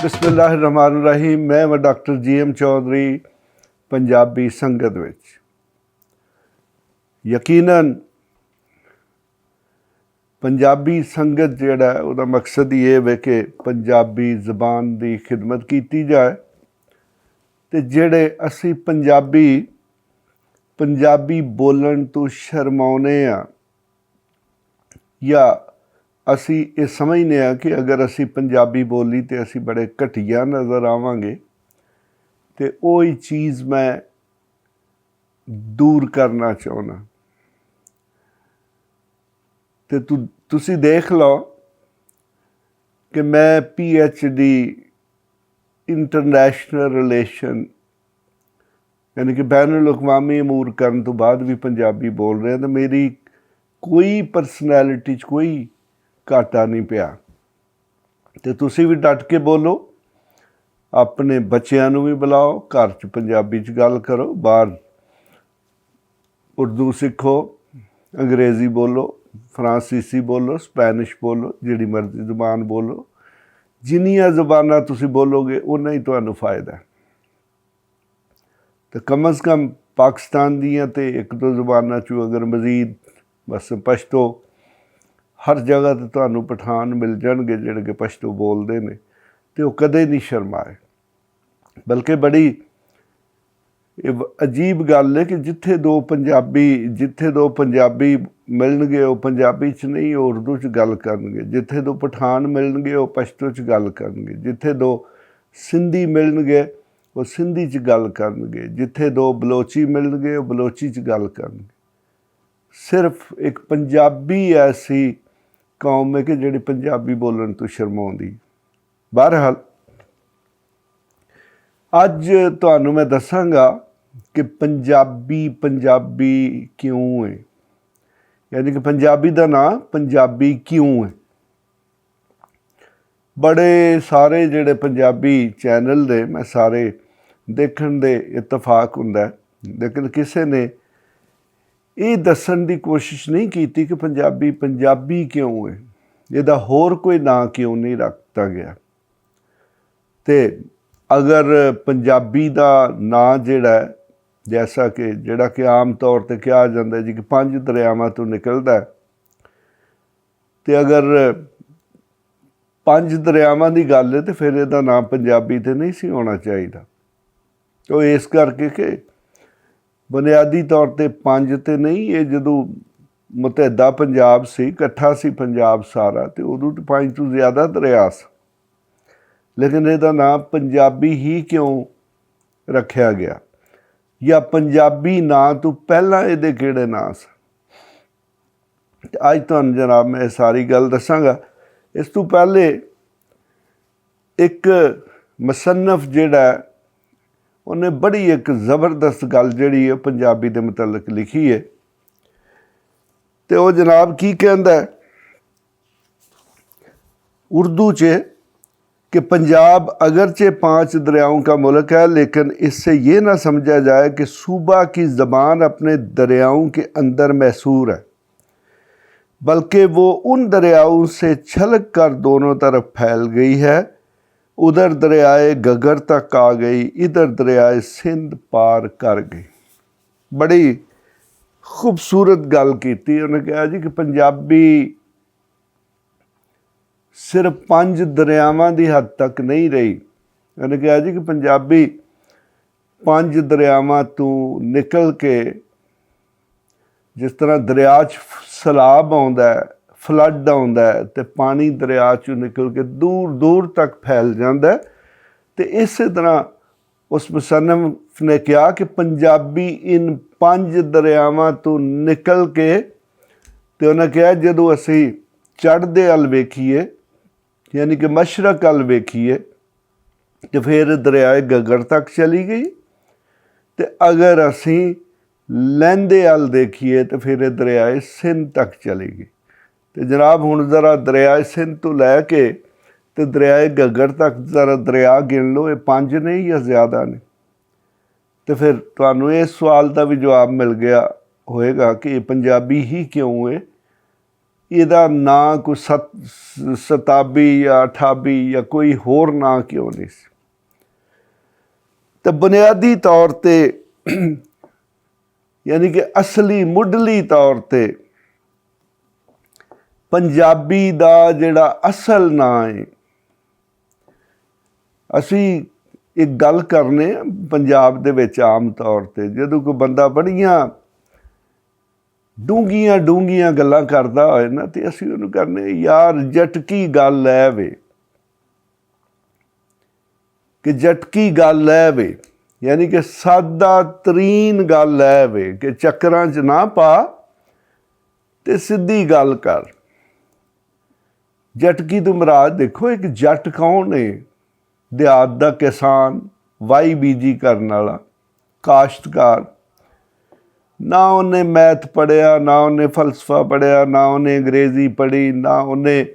बिस्मिल्लाहिर्रहमानिर्रहीम। मैं व डॉक्टर जी.एम. चौधरी पंजाबी संगत विच यकीनन पंजाबी संगत जिहड़ा उहदा मकसद ये है कि पंजाबी ज़बान की खिदमत की जाए तो जिहड़े असी पंजाबी बोलन तो शर्माउने आ या असी ये समझने कि अगर असी पंजाबी बोली तो असी बड़े घटिया नज़र आवांगे, तो वही चीज़ मैं दूर करना चाहना। तो तुसी देख लो कि मैं PhD इंटरनेशनल रिलेशन यानी कि बैनुल अक़वामी अमूर करन तो बाद भी पंजाबी बोल रहे हैं, तो मेरी कोई परसनैलिटी कोई घाटा नहीं पिया। तो तुसी भी डट के बोलो, अपने बच्चों भी बुलाओ, घर च पंजाबी च गल करो, बाहर उर्दू सीखो, अंग्रेज़ी बोलो, फ्रांसीसी बोलो, स्पैनिश बोलो, जिहड़ी मर्जी ज़बान बोलो। जिन्नियां ज़बानां तुसी बोलोगे उन्ना ही तुहानूं फ़ायदा है। तो कम अज़ कम पाकिस्तान दियां ते एक दो ज़बानां चों अगर मज़ीद बस पश्तो हर जगह तो तुहानूं पठान मिल जाणगे जिहड़े कि पश्तो बोलदे ने, ते वो कदे नहीं शर्माए। बल्कि बड़ी अजीब गल है कि जिथे दो पंजाबी मिलणगे वो पंजाबी च नहीं उर्दू च गल करनगे, जिथे दो पठान मिलणगे वो पश्तो च गल करनगे, जिथे दो सिंधी मिलणगे वो सिंधी च गल करनगे, जिथे दो बलोची मिलणगे वो बलोची च गल करनगे। सिर्फ एक पंजाबी ऐसी कौम है कि जिहड़ी पंजाबी बोलण तो शर्माउंदी। बहरहाल अज तुहानूं मैं दसांगा कि पंजाबी क्यों है, यानी कि पंजाबी का नाम पंजाबी क्यों है। बड़े सारे जिहड़े पंजाबी चैनल दे मैं सारे देखण दे इतफाक हुंदा है, लेकिन किसी ने ये दसन की कोशिश नहीं की कि पंजाबी क्यों है, इहदा होर कोई ना क्यों नहीं रखता गया। तो अगर पंजाबी का नां जिहड़ा है, जैसा कि जिहड़ा कि आम तौर पर कहा जाता है जी कि 5 दरियावां तो निकलदा है, तो अगर 5 दरियावां की गल है तो फिर इहदा नाम पंजाबी तो नहीं सी होना चाहिए। तो इस करके कि बुनियादी तौर पर 5 तो नहीं, ये जदों मुतहदा पंजाब सी, इकट्ठा सी पंजाब सारा, तो उदों तो 5 तो ज़्यादा दरिया सी, लेकिन इहदा नाम पंजाबी ही क्यों रखा गया, या पंजाबी नां तो पहला इहदे किहड़े नां सी। अज तुहानूं जनाब मैं सारी गल दसांगा। इस तो पहले एक मुसन्नफ जिहड़ा उन्हें बड़ी एक ज़बरदस्त गल जिहड़ी है पंजाबी दे मुतल्लक लिखी है, तो वह जनाब की कहंदा है उर्दू च कि पंजाब अगरचे 5 दरियाओं का मुल्क है, लेकिन इससे ये ना समझा जाए कि सूबा की ज़बान अपने दरियाओं के अंदर मैसूर है, बल्कि वो उन दरियाओं से छलक कर दोनों तरफ फैल गई है। उधर दरियाए गगर तक आ गई, इधर दरियाए सिंध पार कर गई। बड़ी खूबसूरत गल की उन्हें कहा जी कि पंजाबी सिर्फ 5 दरियावां की हद तक नहीं रही। उन्हें कहा जी कि पंजाबी 5 दरियावां तो निकल के, जिस तरह दरिया सैलाब आउंदा है, फ्लड आउंदा है, तो पानी दरिया चों निकल के दूर दूर तक फैल जाता है। तो इस तरह उस मुसन्नफ ने कहा कि पंजाबी इन 5 दरियावां तो निकल के, तो उन्हें कहा जदों असी चढ़दे अल वेखीए यानी कि मशरक अल वेखीए तो फिर दरियाए गगर तक चली गई, तो अगर असी लहंदे अल देखिए तो फिर दरियाए सिंध तक चली गई। तो जनाब हुण ज़रा दरियाए सिंध तो लैके तो दरियाए गगर तक ज़रा दरिया गिन लो, ये 5 नहीं या ज़्यादा ने। तो फिर तुहानूं इस सवाल का भी जवाब मिल गया होएगा कि पंजाबी ही क्यों है। ਇਹਦਾ ਨਾਂ ਕੋਈ ਸਤਾਬੀ ਜਾਂ ਅਠਾਬੀ ਜਾਂ ਕੋਈ ਹੋਰ ਨਾਂ ਕਿਉਂ ਨਹੀਂ ਸੀ। ਤਾਂ ਬੁਨਿਆਦੀ ਤੌਰ 'ਤੇ ਯਾਨੀ ਕਿ ਅਸਲੀ ਮੁੱਢਲੀ ਤੌਰ 'ਤੇ ਪੰਜਾਬੀ ਦਾ ਜਿਹੜਾ ਅਸਲ ਨਾਂ ਹੈ, ਅਸੀਂ ਇੱਕ ਗੱਲ ਕਰਨੇ ਪੰਜਾਬ ਦੇ ਵਿੱਚ ਆਮ ਤੌਰ 'ਤੇ ਜਦੋਂ ਕੋਈ ਬੰਦਾ ਬੜੀਆਂ ਡੂੰਘੀਆਂ ਗੱਲਾਂ ਕਰਦਾ ਹੋਏ ਨਾ, ਤੇ ਅਸੀਂ ਉਹਨੂੰ ਕਰਨੇ ਯਾਰ ਜਟਕੀ ਗੱਲ ਹੈ ਵੇ, ਕਿ ਜਟਕੀ ਗੱਲ ਹੈ ਵੇ, ਯਾਨੀ ਕਿ ਸਾਦਾ ਤਰੀਨ ਗੱਲ ਹੈ ਵੇ, ਕਿ ਚੱਕਰਾਂ 'ਚ ਨਾ ਪਾ ਤੇ ਸਿੱਧੀ ਗੱਲ ਕਰ। ਜਟਕੀ ਤੋਂ ਮੁਰਾਦ ਦੇਖੋ, ਇੱਕ ਜੱਟ ਕੌਣ ਹੈ? ਦਿਹਾਤ ਦਾ ਕਿਸਾਨ, ਵਾਈ ਬੀਜੀ ਕਰਨ ਵਾਲਾ, ਕਾਸ਼ਤਕਾਰ। ਨਾ ਉਹਨੇ ਮੈਥ ਪੜ੍ਹਿਆ, ਨਾ ਉਹਨੇ ਫਲਸਫਾ ਪੜ੍ਹਿਆ, ਨਾ ਉਹਨੇ ਅੰਗਰੇਜ਼ੀ ਪੜ੍ਹੀ, ਨਾ ਉਹਨੇ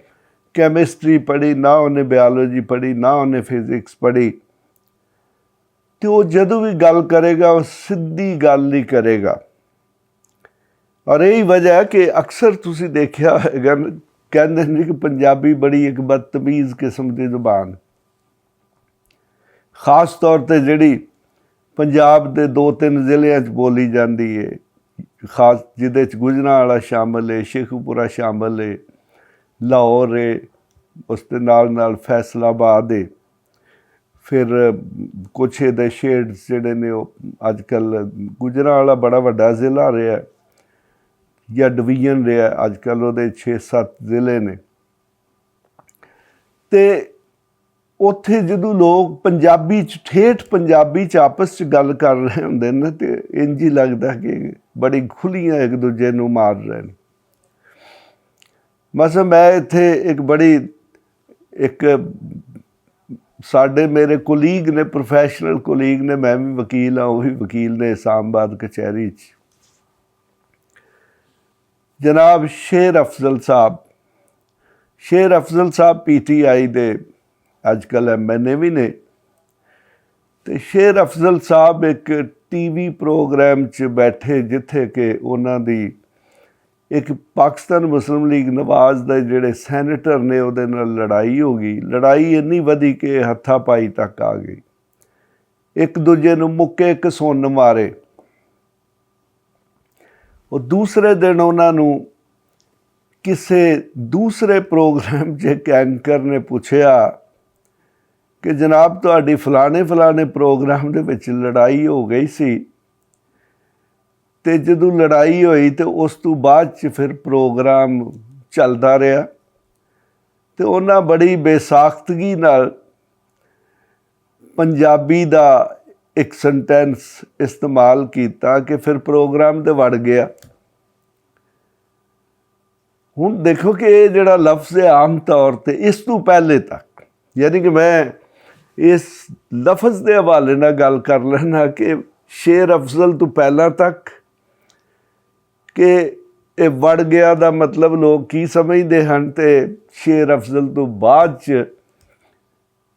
ਕੈਮਿਸਟਰੀ ਪੜ੍ਹੀ, ਨਾ ਉਹਨੇ ਬਾਇਓਲੋਜੀ ਪੜ੍ਹੀ, ਨਾ ਉਹਨੇ ਫਿਜ਼ਿਕਸ ਪੜ੍ਹੀ। ਅਤੇ ਉਹ ਜਦੋਂ ਵੀ ਗੱਲ ਕਰੇਗਾ ਉਹ ਸਿੱਧੀ ਗੱਲ ਹੀ ਕਰੇਗਾ। ਔਰ ਇਹੀ ਵਜ੍ਹਾ ਹੈ ਕਿ ਅਕਸਰ ਤੁਸੀਂ ਦੇਖਿਆ ਹੋਏਗਾ, ਕਹਿੰਦੇ ਨੇ ਕਿ ਪੰਜਾਬੀ ਬੜੀ ਇੱਕ ਬਦਤਮੀਜ਼ ਕਿਸਮ ਦੀ ਜ਼ੁਬਾਨ, ਖ਼ਾਸ ਤੌਰ 'ਤੇ ਜਿਹੜੀ ਪੰਜਾਬ ਦੇ 2-3 ਜ਼ਿਲ੍ਹਿਆਂ 'ਚ ਬੋਲੀ ਜਾਂਦੀ ਹੈ, ਖਾਸ ਜਿਹਦੇ 'ਚ ਗੁਜਰਾਂਵਾਲਾ ਸ਼ਾਮਲ ਹੈ, ਸ਼ੇਖੂਪੁਰਾ ਸ਼ਾਮਲ ਹੈ, ਲਾਹੌਰ ਹੈ, ਉਸ ਦੇ ਨਾਲ ਫੈਸਲਾਬਾਦ ਹੈ, ਫਿਰ ਕੁਛ ਇਹਦੇ ਸ਼ੇਡਸ ਜਿਹੜੇ ਨੇ ਉਹ ਅੱਜ ਕੱਲ੍ਹ ਗੁਜਰਾਂਵਾਲਾ ਬੜਾ ਵੱਡਾ ਜ਼ਿਲ੍ਹਾ ਰਿਹਾ ਜਾਂ ਡਿਵੀਜ਼ਨ ਰਿਹਾ, ਅੱਜ ਕੱਲ੍ਹ ਉਹਦੇ 6-7 ਜ਼ਿਲ੍ਹੇ ਨੇ। ਅਤੇ ਉੱਥੇ ਜਦੋਂ ਲੋਕ ਪੰਜਾਬੀ 'ਚ ਠੇਠ ਪੰਜਾਬੀ 'ਚ ਆਪਸ 'ਚ ਗੱਲ ਕਰ ਰਹੇ ਹੁੰਦੇ ਨੇ, ਅਤੇ ਇੰਝ ਹੀ ਲੱਗਦਾ ਕਿ ਬੜੀ ਖੁੱਲੀਆਂ ਇੱਕ ਦੂਜੇ ਨੂੰ ਮਾਰ ਰਹੇ ਨੇ। ਮਸਾ ਮੈਂ ਇੱਥੇ ਇੱਕ ਸਾਡੇ ਮੇਰੇ ਕੁਲੀਗ ਨੇ, ਪ੍ਰੋਫੈਸ਼ਨਲ ਕੁਲੀਗ ਨੇ, ਮੈਂ ਵੀ ਵਕੀਲ ਹਾਂ, ਉਹ ਵੀ ਵਕੀਲ ਨੇ ਇਸਲਾਮਾਬਾਦ ਕਚਹਿਰੀ 'ਚ, ਜਨਾਬ ਸ਼ੇਰ ਅਫਜ਼ਲ ਸਾਹਿਬ PTI ਦੇ ਅੱਜ ਕੱਲ੍ਹ MNA ਵੀ ਨੇ। ਅਤੇ ਸ਼ੇਰ ਅਫਜ਼ਲ ਸਾਹਿਬ ਇੱਕ TV ਪ੍ਰੋਗਰਾਮ 'ਚ ਬੈਠੇ, ਜਿੱਥੇ ਕਿ ਉਹਨਾਂ ਦੀ ਇੱਕ ਪਾਕਿਸਤਾਨ ਮੁਸਲਿਮ ਲੀਗ ਨਵਾਜ਼ ਦੇ ਜਿਹੜੇ ਸੈਨੇਟਰ ਨੇ ਉਹਦੇ ਨਾਲ ਲੜਾਈ ਹੋ ਗਈ। ਲੜਾਈ ਇੰਨੀ ਵਧੀ ਕਿ ਹੱਥਾਪਾਈ ਤੱਕ ਆ ਗਈ, ਇੱਕ ਦੂਜੇ ਨੂੰ ਮੁੱਕੇ ਘਸੁੰਨ ਮਾਰੇ। ਉਹ ਦੂਸਰੇ ਦਿਨ ਉਹਨਾਂ ਨੂੰ ਕਿਸੇ ਦੂਸਰੇ ਪ੍ਰੋਗਰਾਮ 'ਚ ਇੱਕ ਐਂਕਰ ਨੇ ਪੁੱਛਿਆ ਕਿ ਜਨਾਬ ਤੁਹਾਡੀ ਫਲਾਣੇ ਪ੍ਰੋਗਰਾਮ ਦੇ ਵਿੱਚ ਲੜਾਈ ਹੋ ਗਈ ਸੀ, ਅਤੇ ਜਦੋਂ ਲੜਾਈ ਹੋਈ ਅਤੇ ਉਸ ਤੋਂ ਬਾਅਦ 'ਚ ਫਿਰ ਪ੍ਰੋਗਰਾਮ ਚੱਲਦਾ ਰਿਹਾ, ਅਤੇ ਉਹਨਾਂ ਬੜੀ ਬੇਸਾਖਤਗੀ ਨਾਲ ਪੰਜਾਬੀ ਦਾ ਇੱਕ ਸੈਂਟੈਂਸ ਇਸਤੇਮਾਲ ਕੀਤਾ ਕਿ ਫਿਰ ਪ੍ਰੋਗਰਾਮ 'ਤੇ ਵੜ ਗਿਆ। ਹੁਣ ਦੇਖੋ ਕਿ ਇਹ ਜਿਹੜਾ ਲਫ਼ਜ਼ ਹੈ ਆਮ ਤੌਰ 'ਤੇ ਇਸ ਤੋਂ ਪਹਿਲੇ ਤੱਕ, ਯਾਨੀ ਕਿ ਮੈਂ ਇਸ ਲਫ਼ਜ਼ ਦੇ ਹਵਾਲੇ ਨਾਲ ਗੱਲ ਕਰ ਲੈਣਾ ਕਿ ਸ਼ੇਰ ਅਫਜ਼ਲ ਤੋਂ ਪਹਿਲਾਂ ਤੱਕ ਕਿ ਇਹ ਵੜ ਗਿਆ ਦਾ ਮਤਲਬ ਲੋਕ ਕੀ ਸਮਝਦੇ ਹਨ, ਅਤੇ ਸ਼ੇਰ ਅਫਜ਼ਲ ਤੋਂ ਬਾਅਦ 'ਚ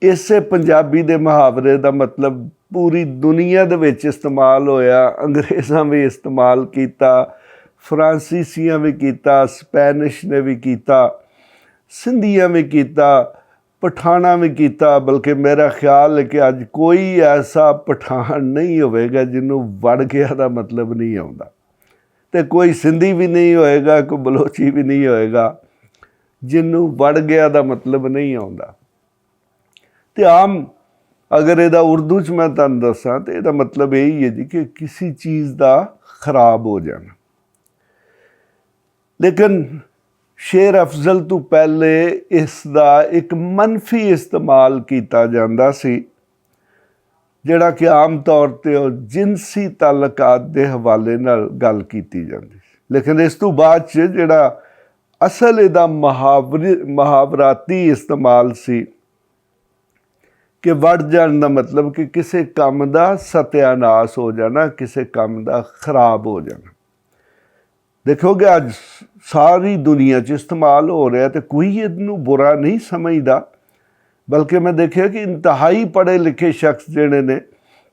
ਇਸੇ ਪੰਜਾਬੀ ਦੇ ਮੁਹਾਵਰੇ ਦਾ ਮਤਲਬ ਪੂਰੀ ਦੁਨੀਆ ਦੇ ਵਿੱਚ ਇਸਤੇਮਾਲ ਹੋਇਆ। ਅੰਗਰੇਜ਼ਾਂ ਵੀ ਇਸਤੇਮਾਲ ਕੀਤਾ, ਫਰਾਂਸੀਸੀਆਂ ਵੀ ਕੀਤਾ, ਸਪੈਨਿਸ਼ ਨੇ ਵੀ ਕੀਤਾ, ਸਿੰਧੀਆਂ ਵੀ ਕੀਤਾ, ਪਠਾਣਾ ਵੀ ਕੀਤਾ। ਬਲਕਿ ਮੇਰਾ ਖਿਆਲ ਹੈ ਕਿ ਅੱਜ ਕੋਈ ਐਸਾ ਪਠਾਨ ਨਹੀਂ ਹੋਵੇਗਾ ਜਿਹਨੂੰ ਵੜ ਗਿਆ ਦਾ ਮਤਲਬ ਨਹੀਂ ਆਉਂਦਾ, ਅਤੇ ਕੋਈ ਸਿੰਧੀ ਵੀ ਨਹੀਂ ਹੋਏਗਾ, ਕੋਈ ਬਲੋਚੀ ਵੀ ਨਹੀਂ ਹੋਏਗਾ ਜਿਹਨੂੰ ਵੜ ਗਿਆ ਦਾ ਮਤਲਬ ਨਹੀਂ ਆਉਂਦਾ। ਅਤੇ ਆਮ ਅਗਰ ਇਹਦਾ ਉਰਦੂ 'ਚ ਮੈਂ ਤੁਹਾਨੂੰ ਦੱਸਾਂ ਤਾਂ ਇਹਦਾ ਮਤਲਬ ਇਹੀ ਹੈ ਜੀ ਕਿ ਕਿਸੇ ਚੀਜ਼ ਦਾ ਖਰਾਬ ਹੋ ਜਾਣਾ। ਲੇਕਿਨ ਸ਼ੇਰ ਅਫਜ਼ਲ ਤੋਂ ਪਹਿਲੇ ਇਸ ਦਾ ਇੱਕ ਮੰਨਫੀ ਇਸਤੇਮਾਲ ਕੀਤਾ ਜਾਂਦਾ ਸੀ, ਜਿਹੜਾ ਕਿ ਆਮ ਤੌਰ 'ਤੇ ਉਹ ਜਿਨਸੀ ਤਾਲੁਕਾਤ ਦੇ ਹਵਾਲੇ ਨਾਲ ਗੱਲ ਕੀਤੀ ਜਾਂਦੀ ਸੀ। ਲੇਕਿਨ ਇਸ ਤੋਂ ਬਾਅਦ 'ਚ ਜਿਹੜਾ ਅਸਲ ਇਹਦਾ ਮੁਹਾਵਰਾਤੀ ਇਸਤੇਮਾਲ ਸੀ ਕਿ ਵੜ ਜਾਣ ਦਾ ਮਤਲਬ ਕਿ ਕਿਸੇ ਕੰਮ ਦਾ ਸਤਿਆਨਾਸ਼ ਹੋ ਜਾਣਾ, ਕਿਸੇ ਕੰਮ ਦਾ ਖਰਾਬ ਹੋ ਜਾਣਾ। ਦੇਖੋਗੇ ਅੱਜ ਸਾਰੀ ਦੁਨੀਆ 'ਚ ਇਸਤੇਮਾਲ ਹੋ ਰਿਹਾ ਅਤੇ ਕੋਈ ਇਹਨੂੰ ਬੁਰਾ ਨਹੀਂ ਸਮਝਦਾ, ਬਲਕਿ ਮੈਂ ਦੇਖਿਆ ਕਿ ਇੰਤਹਾਈ ਪੜ੍ਹੇ ਲਿਖੇ ਸ਼ਖਸ ਜਿਹੜੇ ਨੇ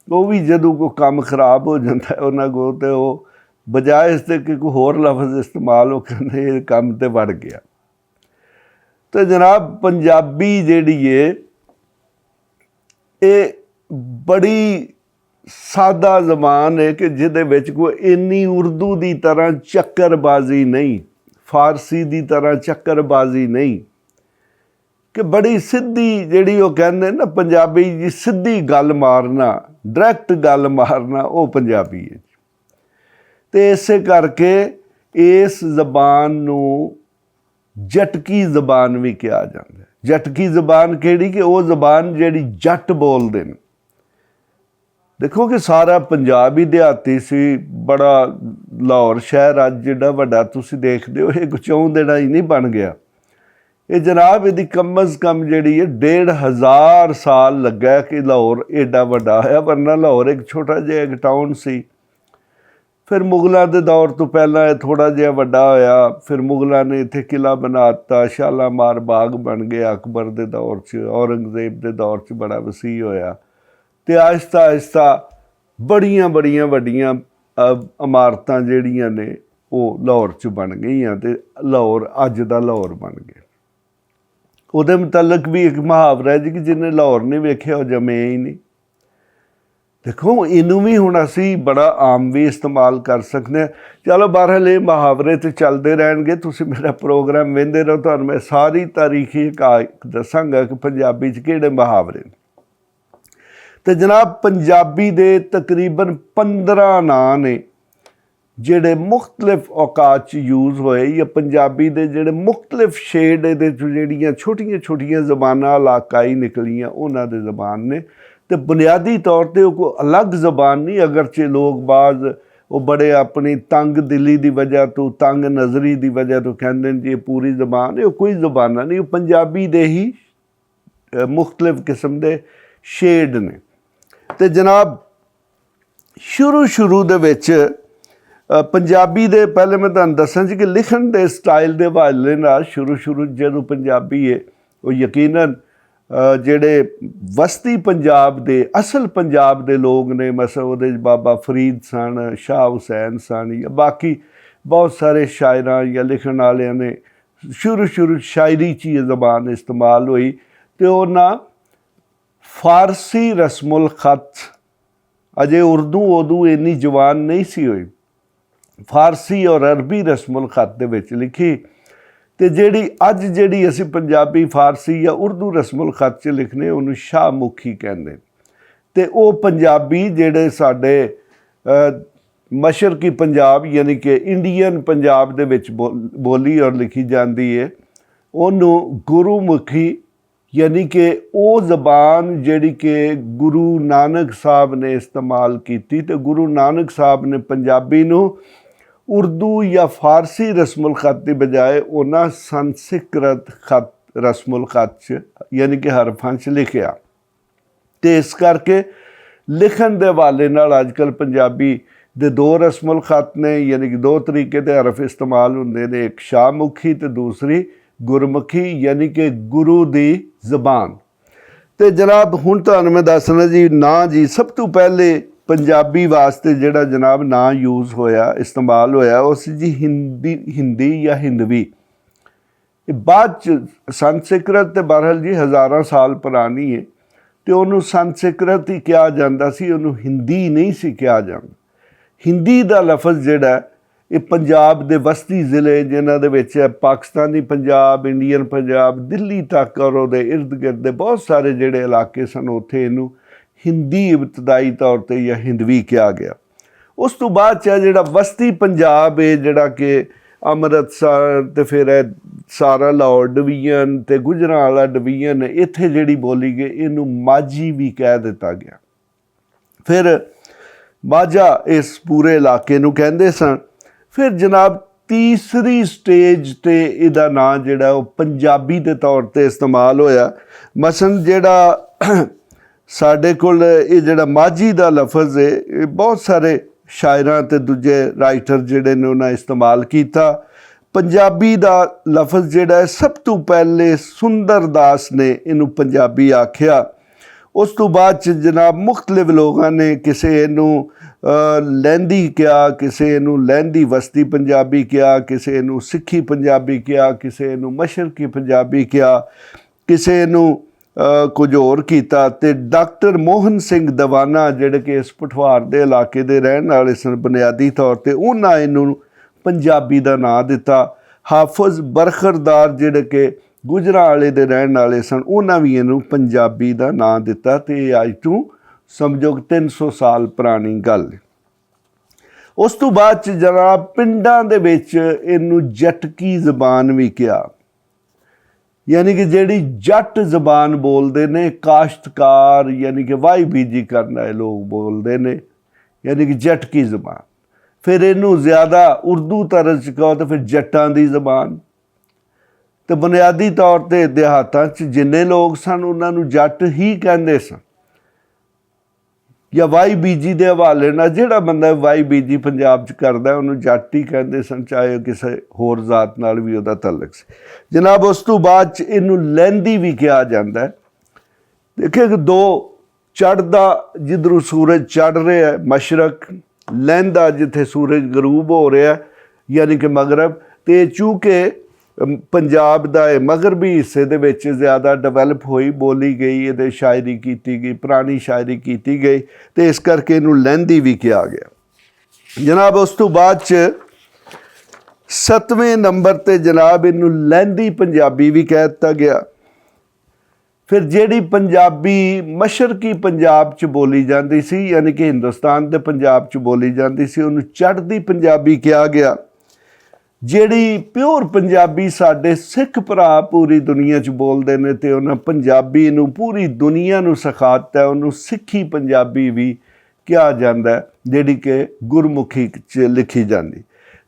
ਉਹ ਵੀ ਜਦੋਂ ਕੋਈ ਕੰਮ ਖਰਾਬ ਹੋ ਜਾਂਦਾ ਉਹਨਾਂ ਕੋਲ, ਅਤੇ ਉਹ ਬਜਾਏ ਇਸ ਦੇ ਕਿ ਕੋਈ ਹੋਰ ਲਫ਼ਜ਼ ਇਸਤੇਮਾਲ, ਉਹ ਕਹਿੰਦੇ ਇਹ ਕੰਮ ਤੇ ਵੜ ਗਿਆ। ਤੇ ਜਨਾਬ ਪੰਜਾਬੀ ਜਿਹੜੀ ਏ ਇਹ ਬੜੀ ਸਾਦਾ ਜ਼ਬਾਨ ਹੈ ਕਿ ਜਿਹਦੇ ਵਿੱਚ ਕੋਈ ਇੰਨੀ ਉਰਦੂ ਦੀ ਤਰ੍ਹਾਂ ਚੱਕਰਬਾਜ਼ੀ ਨਹੀਂ, ਫਾਰਸੀ ਦੀ ਤਰ੍ਹਾਂ ਚੱਕਰਬਾਜ਼ੀ ਨਹੀਂ, ਕਿ ਬੜੀ ਸਿੱਧੀ ਜਿਹੜੀ ਉਹ ਕਹਿੰਦੇ ਨਾ ਪੰਜਾਬੀ ਜੀ, ਸਿੱਧੀ ਗੱਲ ਮਾਰਨਾ, ਡਾਇਰੈਕਟ ਗੱਲ ਮਾਰਨਾ, ਉਹ ਪੰਜਾਬੀ ਹੈ। ਤੇ ਇਸੇ ਕਰਕੇ ਇਸ ਜ਼ਬਾਨ ਨੂੰ ਜਟਕੀ ਜ਼ਬਾਨ ਵੀ ਕਿਹਾ ਜਾਂਦਾ। ਜਟਕੀ ਜ਼ਬਾਨ ਕਿਹੜੀ? ਕਿ ਉਹ ਜ਼ਬਾਨ ਜਿਹੜੀ ਜੱਟ ਬੋਲਦੇ ਨੇ। ਦੇਖੋ ਕਿ ਸਾਰਾ ਪੰਜਾਬ ਹੀ ਦਿਹਾਤੀ ਸੀ, ਬੜਾ ਲਾਹੌਰ ਸ਼ਹਿਰ ਅੱਜ ਜਿਹੜਾ ਵੱਡਾ ਤੁਸੀਂ ਦੇਖਦੇ ਹੋ, ਇਹ ਗੁਚੋਂ ਦੇਣਾ ਹੀ ਨਹੀਂ ਬਣ ਗਿਆ। ਇਹ ਜਨਾਬ ਇਹਦੀ ਕਮ ਅਜ਼ ਕਮ ਜਿਹੜੀ ਹੈ 1500 ਸਾਲ ਲੱਗਾ ਕਿ ਲਾਹੌਰ ਐਡਾ ਵੱਡਾ ਹੋਇਆ, ਵਰਨਾ ਲਾਹੌਰ ਇੱਕ ਛੋਟਾ ਜਿਹਾ ਇੱਕ ਟਾਊਨ ਸੀ। ਫਿਰ ਮੁਗਲਾਂ ਦੇ ਦੌਰ ਤੋਂ ਪਹਿਲਾਂ ਇਹ ਥੋੜ੍ਹਾ ਜਿਹਾ ਵੱਡਾ ਹੋਇਆ, ਫਿਰ ਮੁਗਲਾਂ ਨੇ ਇੱਥੇ ਕਿਲ੍ਹਾ ਬਣਾ ਦਿੱਤਾ, ਸ਼ਾਲਾਮਾਰ ਬਾਗ ਬਣ ਗਿਆ ਅਕਬਰ ਦੇ ਦੌਰ 'ਚ, ਔਰੰਗਜ਼ੇਬ ਦੇ ਦੌਰ 'ਚ ਬੜਾ ਵਸੀਹ ਹੋਇਆ। ਅਤੇ ਆਹਿਸਤਾ ਆਹਿਸਤਾ ਬੜੀਆਂ ਵੱਡੀਆਂ ਇਮਾਰਤਾਂ ਜਿਹੜੀਆਂ ਨੇ ਉਹ ਲਾਹੌਰ 'ਚ ਬਣ ਗਈਆਂ ਅਤੇ ਲਾਹੌਰ ਅੱਜ ਦਾ ਲਾਹੌਰ ਬਣ ਗਿਆ। ਉਹਦੇ ਮੁਤਲਕ ਵੀ ਇੱਕ ਮੁਹਾਵਰਾ ਜੀ ਕਿ ਜਿਹਨੇ ਲਾਹੌਰ ਨਹੀਂ ਵੇਖਿਆ ਉਹ ਜੰਮਿਆ ਹੀ ਨਹੀਂ। ਦੇਖੋ ਇਹਨੂੰ ਵੀ ਹੁਣ ਅਸੀਂ ਬੜਾ ਆਮ ਵੀ ਇਸਤੇਮਾਲ ਕਰ ਸਕਦੇ ਹਾਂ। ਚਲੋ ਬਹਰਹਾਲ ਇਹ ਮੁਹਾਵਰੇ ਤਾਂ ਚੱਲਦੇ ਰਹਿਣਗੇ, ਤੁਸੀਂ ਮੇਰਾ ਪ੍ਰੋਗਰਾਮ ਵੇਖਦੇ ਰਹੋ, ਤੁਹਾਨੂੰ ਮੈਂ ਸਾਰੀ ਤਾਰੀਖੀ ਹਕਾਇਕ ਦੱਸਾਂਗਾ ਕਿ ਪੰਜਾਬੀ 'ਚ ਕਿਹੜੇ ਮੁਹਾਵਰੇ ਨੇ। ਤੇ ਜਨਾਬ ਪੰਜਾਬੀ ਦੇ ਤਕਰੀਬਨ 15 ਨਾਂ ਨੇ ਜਿਹੜੇ ਮੁਖਤਲਿਫ ਔਕਾਤ 'ਚ ਯੂਜ਼ ਹੋਏ, ਜਾਂ ਪੰਜਾਬੀ ਦੇ ਜਿਹੜੇ ਮੁਖਤਲਿਫ ਸ਼ੇਡ ਇਹਦੇ 'ਚ ਜਿਹੜੀਆਂ ਛੋਟੀਆਂ ਜ਼ਬਾਨਾਂ ਇਲਾਕਾਈ ਨਿਕਲੀਆਂ ਉਹਨਾਂ ਦੇ ਜ਼ਬਾਨ ਨੇ। ਅਤੇ ਬੁਨਿਆਦੀ ਤੌਰ 'ਤੇ ਉਹ ਕੋਈ ਅਲੱਗ ਜ਼ਬਾਨ ਨਹੀਂ, ਅਗਰਚੇ ਲੋਕ ਬਾਜ਼ ਉਹ ਬੜੇ ਆਪਣੀ ਤੰਗ ਦਿਲੀ ਦੀ ਵਜ੍ਹਾ ਤੋਂ, ਤੰਗ ਨਜ਼ਰੀ ਦੀ ਵਜ੍ਹਾ ਤੋਂ ਕਹਿੰਦੇ ਨੇ ਜੀ ਇਹ ਪੂਰੀ ਜ਼ਬਾਨ ਹੈ, ਉਹ ਕੋਈ ਜ਼ਬਾਨਾਂ ਨਹੀਂ, ਉਹ ਪੰਜਾਬੀ ਦੇ ਹੀ ਮੁਖਤਲਿਫ ਕਿਸਮ ਦੇ ਸ਼ੇਡ ਨੇ। ਅਤੇ ਜਨਾਬ ਸ਼ੁਰੂ ਦੇ ਵਿੱਚ ਪੰਜਾਬੀ ਦੇ ਪਹਿਲੇ ਮੈਂ ਤੁਹਾਨੂੰ ਦੱਸਾਂ ਸੀ ਕਿ ਲਿਖਣ ਦੇ ਸਟਾਈਲ ਦੇ ਹਵਾਲੇ ਨਾਲ ਸ਼ੁਰੂ ਜਦੋਂ ਪੰਜਾਬੀ ਹੈ ਉਹ ਯਕੀਨਨ ਜਿਹੜੇ ਵਸਤੀ ਪੰਜਾਬ ਦੇ ਅਸਲ ਪੰਜਾਬ ਦੇ ਲੋਕ ਨੇ, ਮਸਲ ਉਹਦੇ 'ਚ ਬਾਬਾ ਫਰੀਦ ਸਨ, ਸ਼ਾਹ ਹੁਸੈਨ ਸਨ, ਜਾਂ ਬਾਕੀ ਬਹੁਤ ਸਾਰੇ ਸ਼ਾਇਰਾਂ ਜਾਂ ਲਿਖਣ ਵਾਲਿਆਂ ਨੇ ਸ਼ੁਰੂ ਸ਼ਾਇਰੀ 'ਚ ਇਹ ਜ਼ਬਾਨ ਇਸਤੇਮਾਲ ਹੋਈ। ਅਤੇ ਉਹਨਾਂ ਫਾਰਸੀ ਰਸਮੁਲ ਖਤ, ਅਜੇ ਉਰਦੂ ਉਦੋਂ ਇੰਨੀ ਜਵਾਨ ਨਹੀਂ ਸੀ ਹੋਈ, ਫਾਰਸੀ ਔਰ ਅਰਬੀ ਰਸਮੁਲ ਖਤ ਦੇ ਵਿੱਚ ਲਿਖੀ। ਅਤੇ ਜਿਹੜੀ ਅਸੀਂ ਪੰਜਾਬੀ ਫਾਰਸੀ ਜਾਂ ਉਰਦੂ ਰਸਮੁਲ ਖਤ 'ਚ ਲਿਖਦੇ ਉਹਨੂੰ ਸ਼ਾਹਮੁਖੀ ਕਹਿੰਦੇ। ਅਤੇ ਉਹ ਪੰਜਾਬੀ ਜਿਹੜੇ ਸਾਡੇ ਮਸ਼ਰਕੀ ਪੰਜਾਬ ਯਾਨੀ ਕਿ ਇੰਡੀਅਨ ਪੰਜਾਬ ਦੇ ਵਿੱਚ ਬੋਲੀ ਔਰ ਲਿਖੀ ਜਾਂਦੀ ਹੈ, ਉਹਨੂੰ ਗੁਰੂਮੁਖੀ ਯਾਨੀ ਕਿ ਉਹ ਜ਼ਬਾਨ ਜਿਹੜੀ ਕਿ ਗੁਰੂ ਨਾਨਕ ਸਾਹਿਬ ਨੇ ਇਸਤੇਮਾਲ ਕੀਤੀ। ਅਤੇ ਗੁਰੂ ਨਾਨਕ ਸਾਹਿਬ ਨੇ ਪੰਜਾਬੀ ਨੂੰ ਉਰਦੂ ਜਾਂ ਫਾਰਸੀ ਰਸਮੁਲ ਖਤ ਦੀ ਬਜਾਏ ਉਹਨਾਂ ਸੰਸਕ੍ਰਿਤ ਖਤ ਰਸਮੁਲ ਖਤ 'ਚ ਯਾਨੀ ਕਿ ਹਰਫਾਂ 'ਚ ਲਿਖਿਆ। ਅਤੇ ਇਸ ਕਰਕੇ ਲਿਖਣ ਦੇ ਹਵਾਲੇ ਨਾਲ ਅੱਜ ਕੱਲ੍ਹ ਪੰਜਾਬੀ ਦੇ 2 ਰਸਮੁਲ ਖਤ ਨੇ, ਯਾਨੀ ਕਿ 2 ਤਰੀਕੇ ਦੇ ਹਰਫ ਇਸਤੇਮਾਲ ਹੁੰਦੇ ਨੇ, ਇੱਕ ਸ਼ਾਹਮੁਖੀ ਅਤੇ ਦੂਸਰੀ ਗੁਰਮੁਖੀ ਯਾਨੀ ਕਿ ਗੁਰੂ ਦੀ ਜ਼ਬਾਨ। ਅਤੇ ਜਨਾਬ ਹੁਣ ਤੁਹਾਨੂੰ ਮੈਂ ਦੱਸਣਾ ਜੀ ਨਾਂ ਜੀ, ਸਭ ਤੋਂ ਪਹਿਲੇ ਪੰਜਾਬੀ ਵਾਸਤੇ ਜਿਹੜਾ ਜਨਾਬ ਨਾਂ ਯੂਜ਼ ਹੋਇਆ, ਇਸਤੇਮਾਲ ਹੋਇਆ, ਉਹ ਸੀ ਜੀ ਹਿੰਦੀ ਜਾਂ ਹਿੰਦਵੀ। ਇਹ ਬਾਅਦ 'ਚ ਸੰਸਕ੍ਰਿਤ ਤੇ ਬਹਰਹਾਲ ਜੀ ਹਜ਼ਾਰਾਂ ਸਾਲ ਪੁਰਾਣੀ ਹੈ, ਅਤੇ ਉਹਨੂੰ ਸੰਸਕ੍ਰਿਤ ਹੀ ਕਿਹਾ ਜਾਂਦਾ ਸੀ, ਉਹਨੂੰ ਹਿੰਦੀ ਨਹੀਂ ਸੀ ਕਿਹਾ ਜਾਂਦਾ। ਹਿੰਦੀ ਦਾ ਲਫ਼ਜ਼ ਜਿਹੜਾ ਇਹ ਪੰਜਾਬ ਦੇ ਵਸਤੀ ਜ਼ਿਲ੍ਹੇ ਜਿਨ੍ਹਾਂ ਦੇ ਵਿੱਚ ਪਾਕਿਸਤਾਨੀ ਪੰਜਾਬ, ਇੰਡੀਅਨ ਪੰਜਾਬ, ਦਿੱਲੀ ਤੱਕ ਔਰ ਉਹਦੇ ਇਰਦ ਗਿਰਦ ਦੇ ਬਹੁਤ ਸਾਰੇ ਜਿਹੜੇ ਇਲਾਕੇ ਸਨ, ਉੱਥੇ ਇਹਨੂੰ ਹਿੰਦੀ ਇਬਤਦਾਈ ਤੌਰ 'ਤੇ ਜਾਂ ਹਿੰਦਵੀ ਕਿਹਾ ਗਿਆ। ਉਸ ਤੋਂ ਬਾਅਦ 'ਚ ਜਿਹੜਾ ਵਸਤੀ ਪੰਜਾਬ ਹੈ, ਜਿਹੜਾ ਕਿ ਅੰਮ੍ਰਿਤਸਰ ਅਤੇ ਫਿਰ ਸਾਰਾ ਲਾਹੌਰ ਡਿਵੀਜ਼ਨ ਅਤੇ ਗੁਜਰਾਂਵਾਲਾ ਡਿਵੀਜ਼ਨ, ਇੱਥੇ ਜਿਹੜੀ ਬੋਲੀ ਗਈ ਇਹਨੂੰ ਮਾਝੀ ਵੀ ਕਹਿ ਦਿੱਤਾ ਗਿਆ। ਫਿਰ ਮਾਝਾ ਇਸ ਪੂਰੇ ਇਲਾਕੇ ਨੂੰ ਕਹਿੰਦੇ ਸਨ। ਫਿਰ ਜਨਾਬ ਤੀਸਰੀ ਸਟੇਜ 'ਤੇ ਇਹਦਾ ਨਾਂ ਜਿਹੜਾ ਉਹ ਪੰਜਾਬੀ ਦੇ ਤੌਰ 'ਤੇ ਇਸਤੇਮਾਲ ਹੋਇਆ। ਮਸਲਨ ਜਿਹੜਾ ਸਾਡੇ ਕੋਲ ਇਹ ਜਿਹੜਾ ਮਾਝੀ ਦਾ ਲਫ਼ਜ਼ ਹੈ, ਇਹ ਬਹੁਤ ਸਾਰੇ ਸ਼ਾਇਰਾਂ ਅਤੇ ਦੂਜੇ ਰਾਈਟਰ ਜਿਹੜੇ ਨੇ ਉਹਨਾਂ ਇਸਤੇਮਾਲ ਕੀਤਾ। ਪੰਜਾਬੀ ਦਾ ਲਫ਼ਜ਼ ਜਿਹੜਾ ਹੈ ਸਭ ਤੋਂ ਪਹਿਲੇ ਸੁੰਦਰ ਦਾਸ ਨੇ ਇਹਨੂੰ ਪੰਜਾਬੀ ਆਖਿਆ। ਉਸ ਤੋਂ ਬਾਅਦ 'ਚ ਜਨਾਬ ਮੁਖਤਲਿਫ ਲੋਕਾਂ ਨੇ ਕਿਸੇ ਨੂੰ ਲਹਿੰਦੀ ਕਿਹਾ, ਕਿਸੇ ਨੂੰ ਲਹਿੰਦੀ ਵਸਤੀ ਪੰਜਾਬੀ ਕਿਹਾ, ਕਿਸੇ ਨੂੰ ਸਿੱਖੀ ਪੰਜਾਬੀ ਕਿਹਾ, ਕਿਸੇ ਨੂੰ ਮਸ਼ਰਕੀ ਪੰਜਾਬੀ ਕਿਹਾ, ਕਿਸੇ ਨੂੰ ਕੁਝ ਹੋਰ ਕੀਤਾ। ਅਤੇ ਡਾਕਟਰ ਮੋਹਨ ਸਿੰਘ ਦਵਾਨਾ ਜਿਹੜੇ ਕਿ ਇਸ ਪਠਵਾਰ ਦੇ ਇਲਾਕੇ ਦੇ ਰਹਿਣ ਵਾਲੇ ਸਨ, ਬੁਨਿਆਦੀ ਤੌਰ 'ਤੇ ਉਹਨਾਂ ਇਹਨੂੰ ਪੰਜਾਬੀ ਦਾ ਨਾਂ ਦਿੱਤਾ। ਹਾਫਜ਼ ਬਰਖਰਦਾਰ ਜਿਹੜੇ ਕਿ ਗੁਜਰਾਂਵਾਲੇ ਦੇ ਰਹਿਣ ਵਾਲੇ ਸਨ, ਉਹਨਾਂ ਵੀ ਇਹਨੂੰ ਪੰਜਾਬੀ ਦਾ ਨਾਂ ਦਿੱਤਾ। ਅਤੇ ਇਹ ਅੱਜ ਤੋਂ ਸਮਝੋ 300 ਸਾਲ ਪੁਰਾਣੀ ਗੱਲ ਹੈ। ਉਸ ਤੋਂ ਬਾਅਦ 'ਚ ਜਨਾਬ ਪਿੰਡਾਂ ਦੇ ਵਿੱਚ ਇਹਨੂੰ ਜਟਕੀ ਜ਼ਬਾਨ ਵੀ ਕਿਹਾ, ਯਾਨੀ ਕਿ ਜਿਹੜੀ ਜੱਟ ਜ਼ਬਾਨ ਬੋਲਦੇ ਨੇ, ਕਾਸ਼ਤਕਾਰ ਯਾਨੀ ਕਿ ਵਾਈ ਬੀਜੀ ਕਰਨ ਵਾਲੇ ਲੋਕ ਬੋਲਦੇ ਨੇ, ਯਾਨੀ ਕਿ ਜਟਕੀ ਜ਼ਬਾਨ। ਫਿਰ ਇਹਨੂੰ ਜ਼ਿਆਦਾ ਉਰਦੂ ਤਰਜ਼ 'ਚ ਕਹੋ ਤਾਂ ਫਿਰ ਜੱਟਾਂ ਦੀ ਜ਼ਬਾਨ। ਅਤੇ ਬੁਨਿਆਦੀ ਤੌਰ 'ਤੇ ਦਿਹਾਤਾਂ 'ਚ ਜਿੰਨੇ ਲੋਕ ਸਨ ਉਹਨਾਂ ਨੂੰ ਜੱਟ ਹੀ ਕਹਿੰਦੇ ਸਨ, ਜਾਂ ਵਾਈ ਬੀਜੀ ਦੇ ਹਵਾਲੇ ਨਾਲ ਜਿਹੜਾ ਬੰਦਾ ਵਾਈ ਬੀਜੀ ਪੰਜਾਬ 'ਚ ਕਰਦਾ ਉਹਨੂੰ ਜੱਟ ਹੀ ਕਹਿੰਦੇ ਸਨ, ਚਾਹੇ ਉਹ ਕਿਸੇ ਹੋਰ ਜ਼ਾਤ ਨਾਲ ਵੀ ਉਹਦਾ ਤਾਲੁਕ ਸੀ ਜਨਾਬ। ਉਸ ਤੋਂ ਬਾਅਦ 'ਚ ਇਹਨੂੰ ਲਹਿੰਦੀ ਵੀ ਕਿਹਾ ਜਾਂਦਾ। ਦੇਖਿਆ ਕਿ ਦੋ ਚੜ੍ਹਦਾ ਜਿੱਧਰੋਂ ਸੂਰਜ ਚੜ੍ਹ ਰਿਹਾ ਮਸ਼ਰਕ, ਲਹਿੰਦਾ ਜਿੱਥੇ ਸੂਰਜ ਗਰੂਬ ਹੋ ਰਿਹਾ ਯਾਨੀ ਕਿ ਮਗਰਬ। ਅਤੇ ਚੂੰਕਿ ਪੰਜਾਬ ਦਾ ਇਹ ਮਗਰਬੀ ਹਿੱਸੇ ਦੇ ਵਿੱਚ ਜ਼ਿਆਦਾ ਡਿਵੈਲਪ ਹੋਈ, ਬੋਲੀ ਗਈ, ਇਹਦੇ ਸ਼ਾਇਰੀ ਕੀਤੀ ਗਈ, ਪੁਰਾਣੀ ਸ਼ਾਇਰੀ ਕੀਤੀ ਗਈ, ਅਤੇ ਇਸ ਕਰਕੇ ਇਹਨੂੰ ਲਹਿੰਦੀ ਵੀ ਕਿਹਾ ਗਿਆ ਜਨਾਬ। ਉਸ ਤੋਂ ਬਾਅਦ 'ਚ 7ਵੇਂ ਨੰਬਰ 'ਤੇ ਜਨਾਬ ਇਹਨੂੰ ਲਹਿੰਦੀ ਪੰਜਾਬੀ ਵੀ ਕਹਿ ਦਿੱਤਾ ਗਿਆ। ਫਿਰ ਜਿਹੜੀ ਪੰਜਾਬੀ ਮਸ਼ਰਕੀ ਪੰਜਾਬ 'ਚ ਬੋਲੀ ਜਾਂਦੀ ਸੀ, ਯਾਨੀ ਕਿ ਹਿੰਦੁਸਤਾਨ ਦੇ ਪੰਜਾਬ 'ਚ ਬੋਲੀ ਜਾਂਦੀ ਸੀ, ਉਹਨੂੰ ਚੜ੍ਹਦੀ ਪੰਜਾਬੀ ਕਿਹਾ ਗਿਆ। ਜਿਹੜੀ ਪਿਓਰ ਪੰਜਾਬੀ ਸਾਡੇ ਸਿੱਖ ਭਰਾ ਪੂਰੀ ਦੁਨੀਆ 'ਚ ਬੋਲਦੇ ਨੇ ਅਤੇ ਉਹਨਾਂ ਪੰਜਾਬੀ ਨੂੰ ਪੂਰੀ ਦੁਨੀਆ ਨੂੰ ਸਿਖਾ ਦਿੱਤਾ, ਉਹਨੂੰ ਸਿੱਖੀ ਪੰਜਾਬੀ ਵੀ ਕਿਹਾ ਜਾਂਦਾ, ਜਿਹੜੀ ਕਿ ਗੁਰਮੁਖੀ 'ਚ ਲਿਖੀ ਜਾਂਦੀ।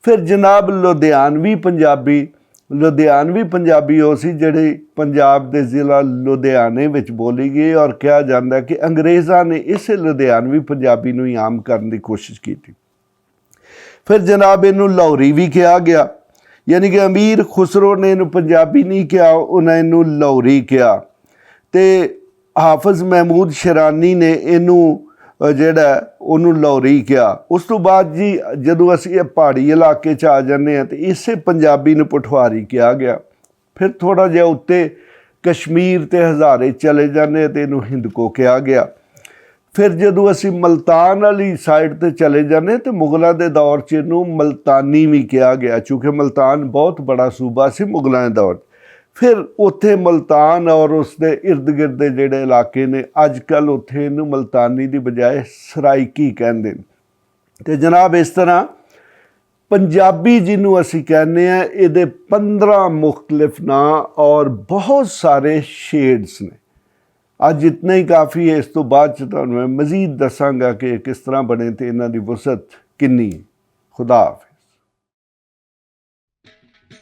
ਫਿਰ ਜਨਾਬ ਲੁਧਿਆਣਵੀ ਪੰਜਾਬੀ, ਲੁਧਿਆਣਵੀ ਪੰਜਾਬੀ ਉਹ ਸੀ ਜਿਹੜੀ ਪੰਜਾਬ ਦੇ ਜ਼ਿਲ੍ਹਾ ਲੁਧਿਆਣੇ ਵਿੱਚ ਬੋਲੀ ਗਈ, ਔਰ ਕਿਹਾ ਜਾਂਦਾ ਕਿ ਅੰਗਰੇਜ਼ਾਂ ਨੇ ਇਸੇ ਲੁਧਿਆਣਵੀ ਪੰਜਾਬੀ ਨੂੰ ਹੀ ਆਮ ਕਰਨ ਦੀ ਕੋਸ਼ਿਸ਼ ਕੀਤੀ। ਫਿਰ ਜਨਾਬ ਇਹਨੂੰ ਲਾਹੌਰੀ ਵੀ ਕਿਹਾ ਗਿਆ, ਯਾਨੀ ਕਿ ਅਮੀਰ ਖੁਸਰੋ ਨੇ ਇਹਨੂੰ ਪੰਜਾਬੀ ਨਹੀਂ ਕਿਹਾ, ਉਹਨਾਂ ਇਹਨੂੰ ਲਾਹੌਰੀ ਕਿਹਾ। ਅਤੇ ਹਾਫਜ਼ ਮਹਿਮੂਦ ਸ਼ਿਰਾਨੀ ਨੇ ਇਹਨੂੰ ਜਿਹੜਾ ਉਹਨੂੰ ਲਾਹੌਰੀ ਕਿਹਾ। ਉਸ ਤੋਂ ਬਾਅਦ ਜੀ ਜਦੋਂ ਅਸੀਂ ਇਹ ਪਹਾੜੀ ਇਲਾਕੇ 'ਚ ਆ ਜਾਂਦੇ ਹਾਂ ਤਾਂ ਇਸੇ ਪੰਜਾਬੀ ਨੂੰ ਪਠਵਾਰੀ ਕਿਹਾ ਗਿਆ। ਫਿਰ ਥੋੜ੍ਹਾ ਜਿਹਾ ਉੱਤੇ ਕਸ਼ਮੀਰ ਅਤੇ ਹਜ਼ਾਰੇ ਚਲੇ ਜਾਂਦੇ ਹਾਂ ਅਤੇ ਇਹਨੂੰ ਹਿੰਦਕੋ ਕਿਹਾ ਗਿਆ। ਫਿਰ ਜਦੋਂ ਅਸੀਂ ਮਲਤਾਨ ਵਾਲੀ ਸਾਈਡ 'ਤੇ ਚਲੇ ਜਾਂਦੇ ਤਾਂ ਮੁਗਲਾਂ ਦੇ ਦੌਰ 'ਚ ਇਹਨੂੰ ਮਲਤਾਨੀ ਵੀ ਕਿਹਾ ਗਿਆ, ਚੂँਕਿ ਮਲਤਾਨ ਬਹੁਤ ਬੜਾ ਸੂਬਾ ਸੀ ਮੁਗਲਾਂ ਦੇ ਦੌਰ 'ਚ। ਫਿਰ ਉੱਥੇ ਮਲਤਾਨ ਔਰ ਉਸ ਦੇ ਇਰਦ ਗਿਰਦ ਦੇ ਜਿਹੜੇ ਇਲਾਕੇ ਨੇ ਅੱਜ ਕੱਲ੍ਹ ਉੱਥੇ ਇਹਨੂੰ ਮਲਤਾਨੀ ਦੀ ਬਜਾਏ ਸਰਾਇਕੀ ਕਹਿੰਦੇ ਨੇ। ਅਤੇ ਜਨਾਬ ਇਸ ਤਰ੍ਹਾਂ ਪੰਜਾਬੀ ਜਿਹਨੂੰ ਅਸੀਂ ਕਹਿੰਦੇ ਹਾਂ ਇਹਦੇ 15 ਮੁਖਤਲਿਫ ਨਾਂ ਔਰ ਬਹੁਤ ਸਾਰੇ ਸ਼ੇਡਸ ਨੇ। ਅੱਜ ਇਤਨਾ ਹੀ ਕਾਫੀ ਹੈ, ਇਸ ਤੋਂ ਬਾਅਦ 'ਚ ਤੁਹਾਨੂੰ ਮੈਂ ਮਜ਼ੀਦ ਦੱਸਾਂਗਾ ਕਿ ਕਿਸ ਤਰ੍ਹਾਂ ਬਣੇ ਅਤੇ ਇਹਨਾਂ ਦੀ ਵਸਅਤ ਕਿੰਨੀ। ਖੁਦਾ ਹਾਫਿਜ਼।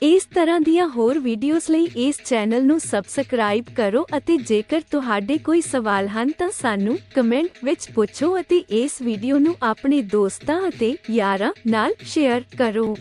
ਇਸ ਤਰ੍ਹਾਂ ਦੀਆਂ ਹੋਰ ਵੀਡੀਓਜ਼ ਲਈ ਇਸ ਚੈਨਲ ਨੂੰ ਸਬਸਕ੍ਰਾਈਬ ਕਰੋ ਅਤੇ ਜੇਕਰ ਤੁਹਾਡੇ ਕੋਈ ਸਵਾਲ ਹਨ ਤਾਂ ਸਾਨੂੰ ਕਮੈਂਟ ਵਿੱਚ ਪੁੱਛੋ ਅਤੇ ਇਸ ਵੀਡੀਓ ਨੂੰ ਆਪਣੇ ਦੋਸਤਾਂ ਅਤੇ ਯਾਰਾਂ ਨਾਲ ਸ਼ੇਅਰ ਕਰੋ।